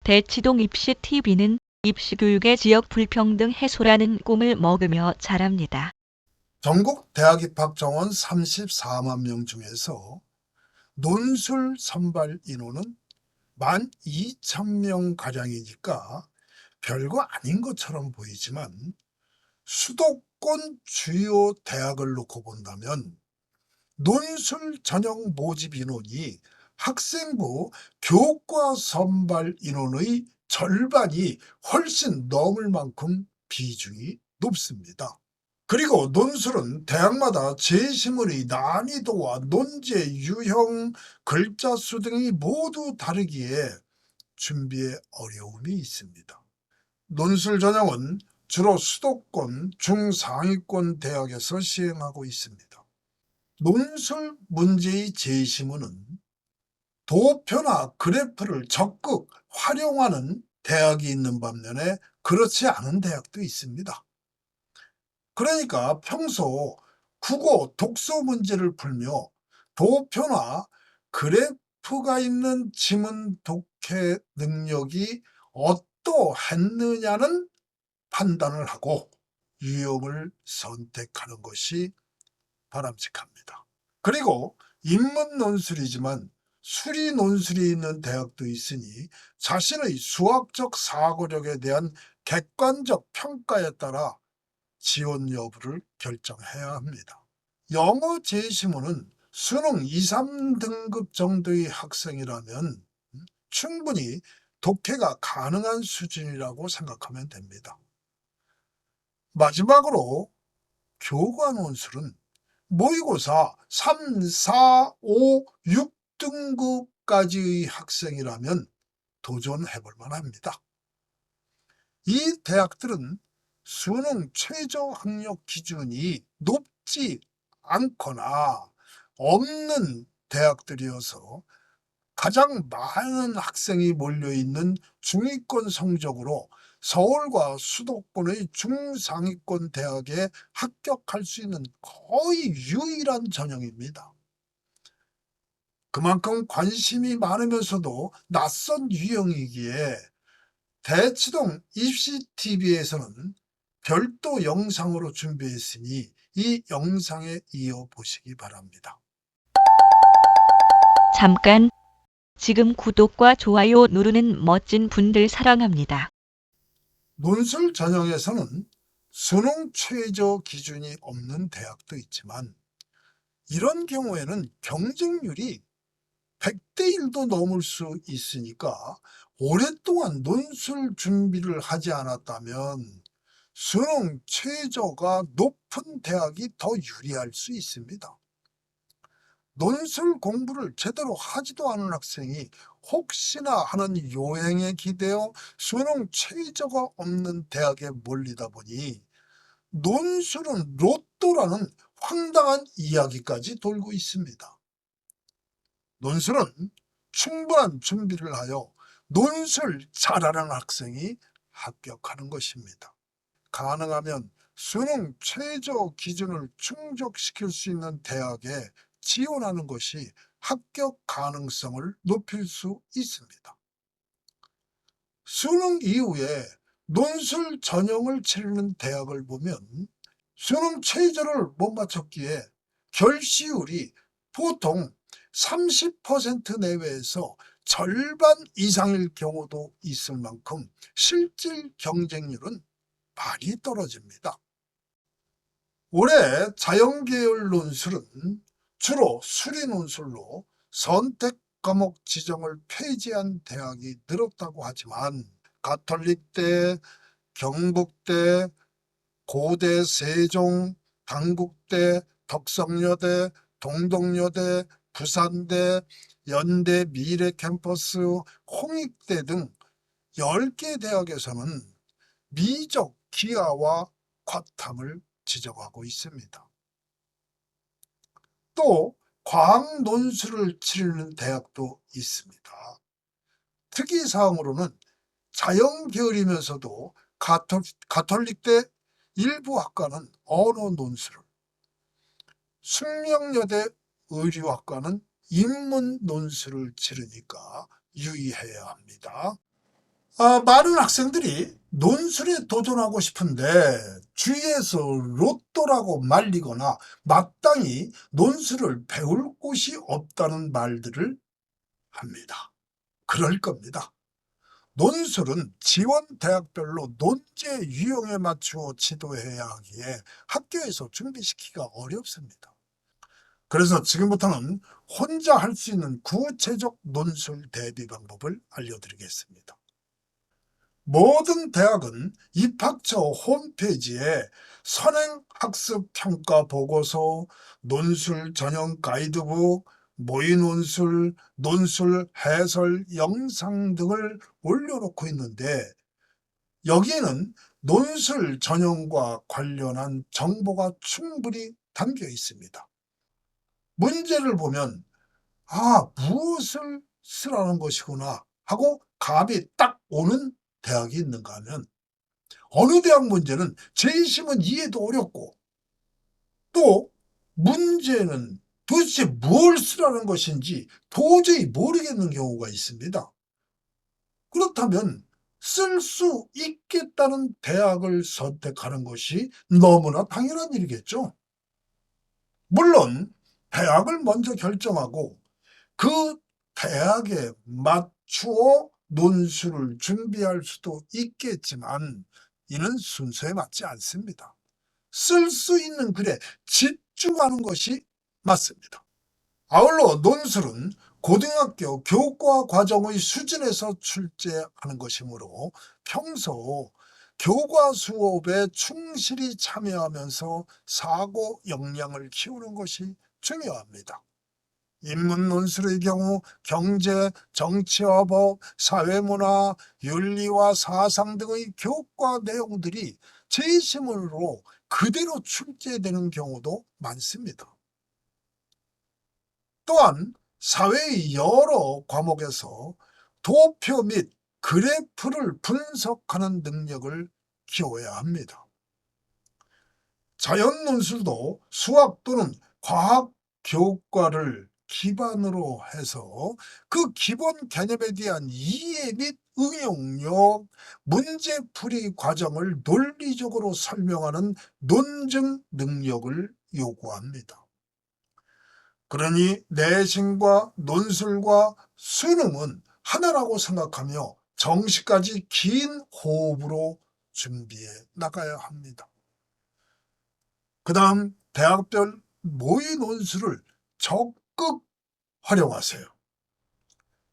대치동 입시TV는 입시교육의 지역 불평등 해소라는 꿈을 먹으며 자랍니다. 전국 대학 입학 정원 34만 명 중에서 논술 선발 인원은 12,000명 가량이니까 별거 아닌 것처럼 보이지만 수도권 주요 대학을 놓고 본다면 논술 전형 모집 인원이 학생부 교과 선발 인원의 절반이 훨씬 넘을 만큼 비중이 높습니다. 그리고 논술은 대학마다 제시문의 난이도와 논제 유형, 글자 수 등이 모두 다르기에 준비에 어려움이 있습니다. 논술 전형은 주로 수도권, 중상위권 대학에서 시행하고 있습니다. 논술 문제의 제시문은 도표나 그래프를 적극 활용하는 대학이 있는 반면에 그렇지 않은 대학도 있습니다. 그러니까 평소 국어, 독서 문제를 풀며 도표나 그래프가 있는 지문 독해 능력이 어떠했느냐는 판단을 하고 유형을 선택하는 것이 바람직합니다. 그리고 인문 논술이지만 수리 논술이 있는 대학도 있으니 자신의 수학적 사고력에 대한 객관적 평가에 따라 지원 여부를 결정해야 합니다. 영어 제시문은 수능 2, 3등급 정도의 학생이라면 충분히 독해가 가능한 수준이라고 생각하면 됩니다. 마지막으로 교과 논술은 모의고사 3, 4, 5, 6등급까지의 학생이라면 도전해 볼 만합니다. 이 대학들은 수능 최저 학력 기준이 높지 않거나 없는 대학들이어서 가장 많은 학생이 몰려있는 중위권 성적으로 서울과 수도권의 중상위권 대학에 합격할 수 있는 거의 유일한 전형입니다. 그만큼 관심이 많으면서도 낯선 유형이기에 대치동 입시TV에서는 별도 영상으로 준비했으니 이 영상에 이어 보시기 바랍니다. 잠깐, 지금 구독과 좋아요 누르는 멋진 분들 사랑합니다. 논술 전형에서는 수능 최저 기준이 없는 대학도 있지만 이런 경우에는 경쟁률이 100대 1도 넘을 수 있으니까 오랫동안 논술 준비를 하지 않았다면 수능 최저가 높은 대학이 더 유리할 수 있습니다. 논술 공부를 제대로 하지도 않은 학생이 혹시나 하는 요행에 기대어 수능 최저가 없는 대학에 몰리다 보니 논술은 로또라는 황당한 이야기까지 돌고 있습니다. 논술은 충분한 준비를 하여 논술 잘하는 학생이 합격하는 것입니다. 가능하면 수능 최저 기준을 충족시킬 수 있는 대학에 지원하는 것이 합격 가능성을 높일 수 있습니다. 수능 이후에 논술 전형을 치르는 대학을 보면 수능 최저를 못 맞췄기에 결시율이 보통 30% 내외에서 절반 이상일 경우도 있을 만큼 실질 경쟁률은 많이 떨어집니다. 올해 자연계열 논술은 주로 수리 논술로 선택 과목 지정을 폐지한 대학이 늘었다고 하지만 가톨릭대, 경북대, 고대 세종, 당국대, 덕성여대, 동덕여대, 부산대, 연대 미래 캠퍼스, 홍익대 등 10개 대학에서는 미적 기하와 과탐을 지적하고 있습니다. 또 과학 논술을 치르는 대학도 있습니다. 특이사항으로는 자연계열이면서도 가톨릭대 일부 학과는 언어 논술을, 숙명여대 의류학과는 인문 논술을 치르니까 유의해야 합니다. 많은 학생들이 논술에 도전하고 싶은데 주위에서 로또라고 말리거나 마땅히 논술을 배울 곳이 없다는 말들을 합니다. 그럴 겁니다. 논술은 지원 대학별로 논제 유형에 맞추어 지도해야 하기에 학교에서 준비시키기가 어렵습니다. 그래서 지금부터는 혼자 할 수 있는 구체적 논술 대비 방법을 알려드리겠습니다. 모든 대학은 입학처 홈페이지에 선행학습평가 보고서, 논술 전용 가이드북, 모의논술, 논술 해설 영상 등을 올려놓고 있는데 여기에는 논술 전형과 관련한 정보가 충분히 담겨 있습니다. 문제를 보면 무엇을 쓰라는 것이구나 하고 감이 딱 오는 대학이 있는가 하면 어느 대학 문제는 재심은 이해도 어렵고 또 문제는 도대체 뭘 쓰라는 것인지 도저히 모르겠는 경우가 있습니다. 그렇다면 쓸 수 있겠다는 대학을 선택하는 것이 너무나 당연한 일이겠죠. 물론 대학을 먼저 결정하고 그 대학에 맞추어 논술을 준비할 수도 있겠지만 이는 순서에 맞지 않습니다. 쓸 수 있는 글에 집중하는 것이 맞습니다. 아울러 논술은 고등학교 교과 과정의 수준에서 출제하는 것이므로 평소 교과 수업에 충실히 참여하면서 사고 역량을 키우는 것이 중요합니다. 인문 논술의 경우 경제, 정치와 법, 사회문화, 윤리와 사상 등의 교과 내용들이 재심으로 그대로 출제되는 경우도 많습니다. 또한 사회의 여러 과목에서 도표 및 그래프를 분석하는 능력을 키워야 합니다. 자연 논술도 수학 또는 과학 교과를 기반으로 해서 그 기본 개념에 대한 이해 및 응용력, 문제풀이 과정을 논리적으로 설명하는 논증 능력을 요구합니다. 그러니 내신과 논술과 수능은 하나라고 생각하며 정시까지 긴 호흡으로 준비해 나가야 합니다. 그 다음 대학별 모의 논술을 적극 활용하세요.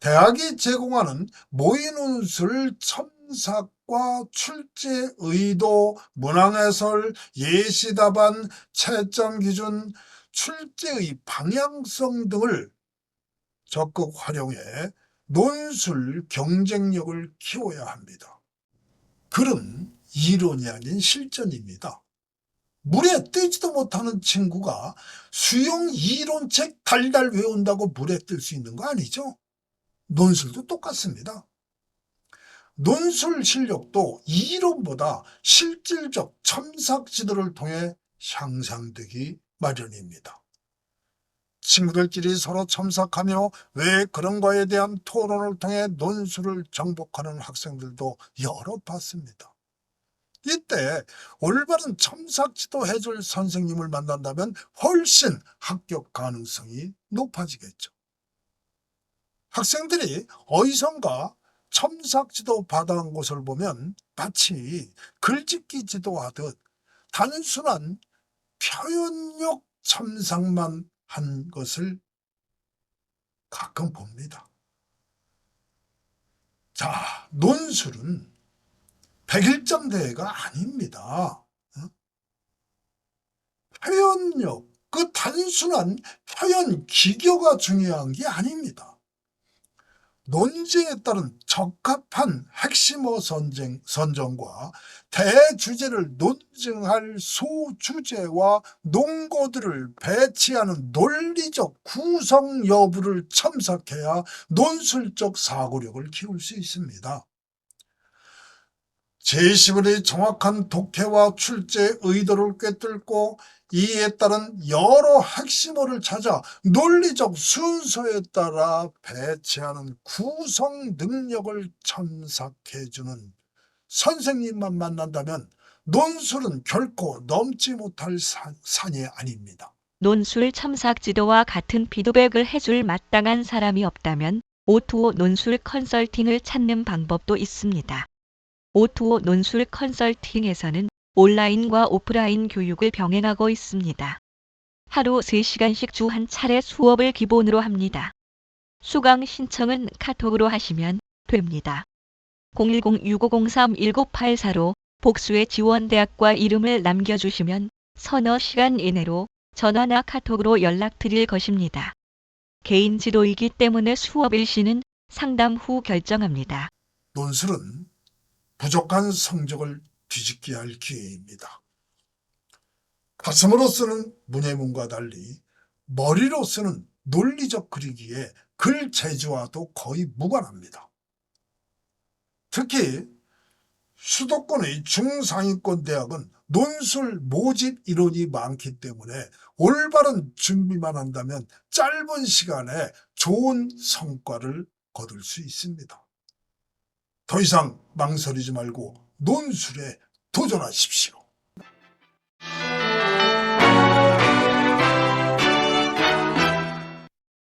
대학이 제공하는 모의 논술 첨삭과 출제 의도, 문항해설, 예시 답안, 채점 기준, 출제의 방향성 등을 적극 활용해 논술 경쟁력을 키워야 합니다. 글은 이론이 아닌 실전입니다. 물에 뜨지도 못하는 친구가 수영 이론책 달달 외운다고 물에 뜰 수 있는 거 아니죠? 논술도 똑같습니다. 논술 실력도 이론보다 실질적 첨삭 지도를 통해 향상되기 마련입니다. 친구들끼리 서로 첨삭하며 왜 그런 거에 대한 토론을 통해 논술을 정복하는 학생들도 여러 봤습니다. 이때 올바른 첨삭 지도 해줄 선생님을 만난다면 훨씬 합격 가능성이 높아지겠죠. 학생들이 어디선가 첨삭 지도 받아온 것을 보면 마치 글짓기 지도하듯 단순한 표현력 첨삭만 한 것을 가끔 봅니다. 자, 논술은 100일장 대회가 아닙니다. 표현력, 그 단순한 표현 기교가 중요한 게 아닙니다. 논쟁에 따른 적합한 핵심어 선정과 대주제를 논증할 소주제와 논거들을 배치하는 논리적 구성 여부를 첨삭해야 논술적 사고력을 키울 수 있습니다. 제11의 정확한 독해와 출제 의도를 꿰뚫고 이에 따른 여러 핵심어를 찾아 논리적 순서에 따라 배치하는 구성 능력을 첨삭해주는 선생님만 만난다면 논술은 결코 넘지 못할 산이 아닙니다. 논술 첨삭 지도와 같은 피드백을 해줄 마땅한 사람이 없다면 O2O 논술 컨설팅을 찾는 방법도 있습니다. O2O 논술 컨설팅에서는 온라인과 오프라인 교육을 병행하고 있습니다. 하루 3시간씩 주 한 차례 수업을 기본으로 합니다. 수강 신청은 카톡으로 하시면 됩니다. 010-6503-1984로 복수의 지원대학과 이름을 남겨주시면 서너 시간 이내로 전화나 카톡으로 연락드릴 것입니다. 개인 지도이기 때문에 수업 일시는 상담 후 결정합니다. 논술은 부족한 성적을 뒤집게 할 기회입니다. 가슴으로 쓰는 문예문과 달리 머리로 쓰는 논리적 그리기에 글 재주와도 거의 무관합니다. 특히 수도권의 중상위권 대학은 논술 모집 인원이 많기 때문에 올바른 준비만 한다면 짧은 시간에 좋은 성과를 거둘 수 있습니다. 더 이상 망설이지 말고 논술에 도전하십시오.